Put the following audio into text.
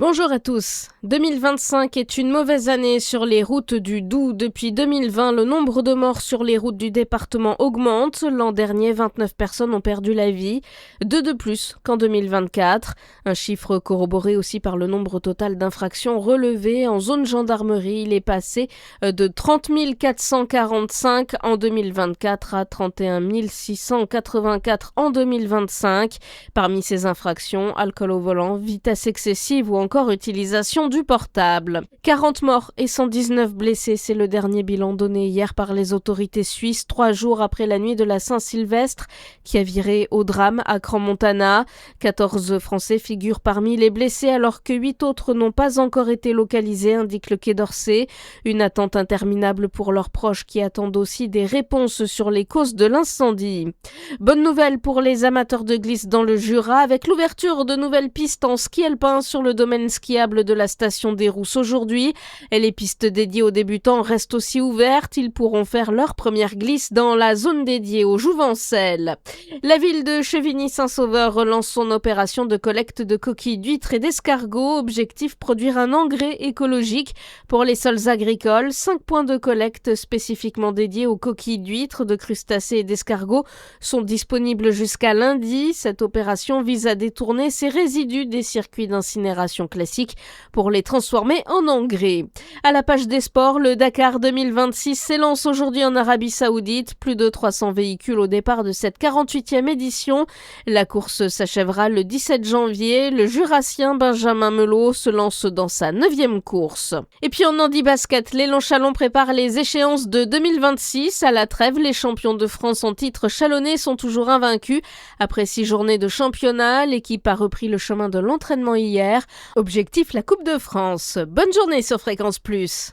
Bonjour à tous. 2025 est une mauvaise année sur les routes du Doubs. Depuis 2020, le nombre de morts sur les routes du département augmente. L'an dernier, 29 personnes ont perdu la vie, 2 de plus qu'en 2024. Un chiffre corroboré aussi par le nombre total d'infractions relevées en zone gendarmerie. Il est passé de 30 445 en 2024 à 31 684 en 2025. Parmi ces infractions, alcool au volant, vitesse excessive ou encore utilisation du portable. 40 morts et 119 blessés, c'est le dernier bilan donné hier par les autorités suisses, 3 jours après la nuit de la Saint-Sylvestre qui a viré au drame à Crans-Montana. 14 Français figurent parmi les blessés alors que 8 autres n'ont pas encore été localisés, indique le Quai d'Orsay. Une attente interminable pour leurs proches qui attendent aussi des réponses sur les causes de l'incendie. Bonne nouvelle pour les amateurs de glisse dans le Jura avec l'ouverture de nouvelles pistes en ski alpin sur le domaine skiable de la station des Rousses aujourd'hui. Et les pistes dédiées aux débutants restent aussi ouvertes. Ils pourront faire leur première glisse dans la zone dédiée aux Jouvencel. La ville de Chevigny-Saint-Sauveur relance son opération de collecte de coquilles d'huîtres et d'escargots. Objectif, produire un engrais écologique pour les sols agricoles. 5 points de collecte spécifiquement dédiés aux coquilles d'huîtres, de crustacés et d'escargots sont disponibles jusqu'à lundi. Cette opération vise à détourner ces résidus des circuits d'incinération classiques pour les transformer en engrais. À la page des sports, le Dakar 2026 s'élance aujourd'hui en Arabie Saoudite. Plus de 300 véhicules au départ de cette 48e édition. La course s'achèvera le 17 janvier. Le Jurassien Benjamin Melot se lance dans sa 9e course. Et puis en handi basket, l'élan Chalon prépare les échéances de 2026. À la trêve, les champions de France en titre chalonnais sont toujours invaincus. Après 6 journées de championnat, l'équipe a repris le chemin de l'entraînement hier. Objectif, la Coupe de France. Bonne journée sur Fréquence Plus.